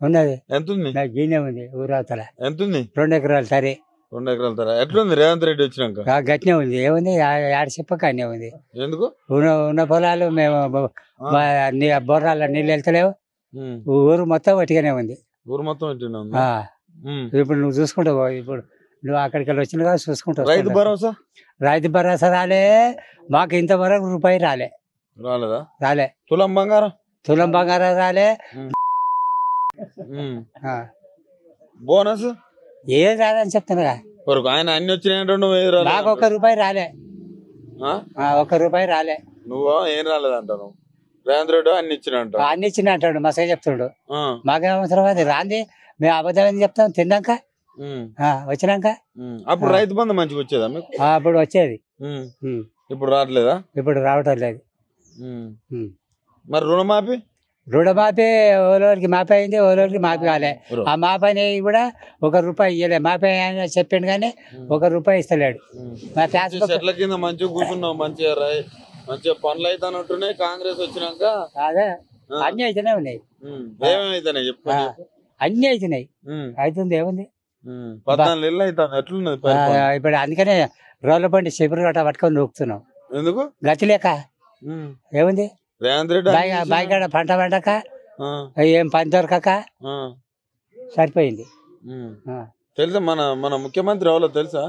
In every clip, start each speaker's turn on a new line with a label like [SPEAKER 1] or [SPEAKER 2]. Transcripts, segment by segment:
[SPEAKER 1] ఉన్నది.
[SPEAKER 2] ఎంత ఉంది?
[SPEAKER 1] నాకు గీనే ఉంది ఊరవతల.
[SPEAKER 2] ఎంత ఉంది?
[SPEAKER 1] 2 ఎకరాలు సరే.
[SPEAKER 2] 2 ఎకరాల తర. ఎట్లుంది రేవంత్ రెడ్డి వచ్చినాక?
[SPEAKER 1] గట్టినే ఉంది. ఏముంది ఆడ చెప్పకనే ఉంది.
[SPEAKER 2] ఎందుకు?
[SPEAKER 1] ఉన్న పొలాలు మేము బొర్రాల నీళ్ళు వెళ్తలేవు. ఊరు మొత్తం వట్టిగానే ఉంది.
[SPEAKER 2] ఊరు మొత్తం వట్టిగానే ఉంది.
[SPEAKER 1] ఇప్పుడు నువ్వు చూసుకుంటావు. ఇప్పుడు నువ్వు అక్కడికి వెళ్ళి వచ్చిన కదా చూసుకుంటావు.
[SPEAKER 2] రైతు భరోసా?
[SPEAKER 1] రైతు భరోసా రాలే మాకు, ఇంతవరకు రూపాయి రాలే.
[SPEAKER 2] రాలేదా?
[SPEAKER 1] రాలే.
[SPEAKER 2] తులం బంగారం?
[SPEAKER 1] తులం బంగారం రాలే.
[SPEAKER 2] బోనస్
[SPEAKER 1] ఏం రాదని చెప్తున్నా.
[SPEAKER 2] ఆయన అన్ని వచ్చినాయి.
[SPEAKER 1] నాకు 1 రూపాయి రాలే. 1 రూపాయి రాలే.
[SPEAKER 2] నువ్వు ఏం రాలేదంటావు? రేవంత్ రెడ్డి అన్ని ఇచ్చినంట.
[SPEAKER 1] అన్ని ఇచ్చిన అంటాడు, మసగా చెప్తాడు. మాకేమవసరం అది రాంది. మేము అబద్ధం చెప్తాం. తిన్నాక వచ్చినాక
[SPEAKER 2] అప్పుడు రైతు బంధు మంచిగా వచ్చేదా మీకు?
[SPEAKER 1] అప్పుడు వచ్చేది.
[SPEAKER 2] ఇప్పుడు రావట్లేదా?
[SPEAKER 1] ఇప్పుడు రావటం లేదు.
[SPEAKER 2] మరి రుణమాఫీ?
[SPEAKER 1] రుణమాఫీ ఓలోరికి మాఫీ అయింది, ఓలోరికి మాఫీ కాలే. ఆ మాఫీ అనేవి కూడా 1 రూపాయి ఇవ్వలే. మాఫీ అని చెప్పిండు కానీ 1 రూపాయి ఇస్తలేడు.
[SPEAKER 2] చెట్ల కింద మంచిగా కూర్చున్నావు, మంచిగా పనులు అయితే అంటున్నాయి. కాంగ్రెస్ వచ్చినాక
[SPEAKER 1] అదే అన్ని అయితేనే ఉన్నాయి.
[SPEAKER 2] ఏమేమైతున్నాయి చెప్పు?
[SPEAKER 1] అన్ని అయితున్నాయి. అవుతుంది ఏముంది.
[SPEAKER 2] 14 నెలలు అవుతుంది. ఎట్లున్నది
[SPEAKER 1] ఇప్పుడు? అందుకనే రోడ్ల పండి శిబిరం గట్ట పట్టుకొని నూకుతున్నాం.
[SPEAKER 2] ఎందుకు?
[SPEAKER 1] గతి లేక. ఏముంది?
[SPEAKER 2] రేవంత్ రెడ్డి
[SPEAKER 1] బాయికాడ పంట పండక, ఏం పని దొరకక సరిపోయింది.
[SPEAKER 2] తెలుసా మన ముఖ్యమంత్రి ఎవరో తెలుసా?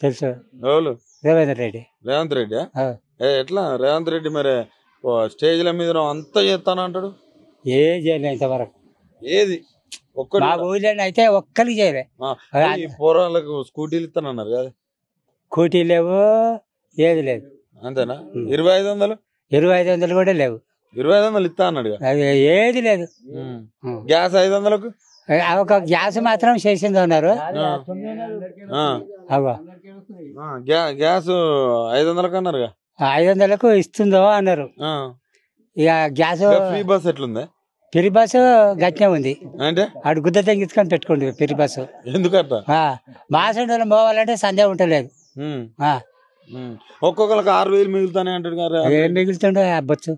[SPEAKER 1] తెలుసు.
[SPEAKER 2] ఎవరు?
[SPEAKER 1] రేవంత్ రెడ్డి.
[SPEAKER 2] రేవంత్ రెడ్డి ఎట్లా? రేవంత్ రెడ్డి మరి స్టేజ్ల మీద అంతా చేస్తానంటాడు.
[SPEAKER 1] ఏం చేయలే ఇంతవరకు.
[SPEAKER 2] ఏది?
[SPEAKER 1] మా ఊళ్ళో అయితే ఒక్కరికి చేయలే.
[SPEAKER 2] పోరాళ్ళకు స్కూటీలు ఇస్తానన్నారు కదా?
[SPEAKER 1] స్కూటీ లేవు, ఏది లేదు.
[SPEAKER 2] అంతేనా? 2500?
[SPEAKER 1] 2500 కూడా లేవు.
[SPEAKER 2] 2500 ఇస్తా అన్నాడు.
[SPEAKER 1] అది ఏది లేదు.
[SPEAKER 2] గ్యాస్ 500కు?
[SPEAKER 1] ఒక గ్యాస్ మాత్రం చేసింది అన్నారు.
[SPEAKER 2] గ్యాస్ 500కు అన్నారు.
[SPEAKER 1] 500కు ఇస్తుందో అన్నారు. ఇక గ్యాస్
[SPEAKER 2] ఫ్రీ బస్ ఎట్లుంది?
[SPEAKER 1] ఫ్రీ బస్సు గట్టినే ఉంది.
[SPEAKER 2] అంటే
[SPEAKER 1] అటు గుద్ద తెంగించుకొని పెట్టుకోండి ఫ్రీ బస్సు.
[SPEAKER 2] ఎందుకట?
[SPEAKER 1] మా సండే పోవాలంటే సందే ఉంటలేదు.
[SPEAKER 2] ఒక్కొక్కరికి 6000 మిగులుతానే అంటాడు కదా.
[SPEAKER 1] ఏం మిగులుతుండే అబ్బచ్చు.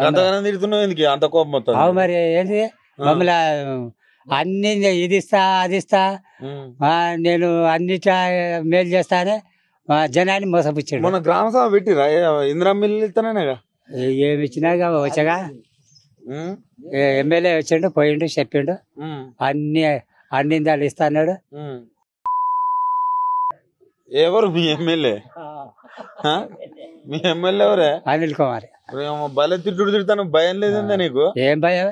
[SPEAKER 2] అంతగానే తిడుతున్నావు ఎందుకు అంత కోపం మొత్తం?
[SPEAKER 1] అవు మరి ఏంటి మమ్మల్ని అన్ని ఇది ఇస్తా అది ఇస్తా, నేను అన్నిట్లా మేలు చేస్తానే జనాన్ని మోసపుచ్చాడు.
[SPEAKER 2] మన గ్రామ సభ పెట్టిరా? ఇందిరా మిల్లు ఇస్తానేగా.
[SPEAKER 1] ఏమి ఇచ్చినా వచ్చాగా ఎమ్మెల్యే వచ్చిండు, పోయిండు, చెప్పిండు. అన్ని దాళ్ళు ఇస్తా అన్నాడు.
[SPEAKER 2] ఎవరు మీ ఎమ్మెల్యే? మీ ఎమ్మెల్యే ఎవరే?
[SPEAKER 1] అనిల్ కుమార్.
[SPEAKER 2] భలే తిట్టుడు తిడతాను. భయం లేదందా నీకు?
[SPEAKER 1] ఏం భయం?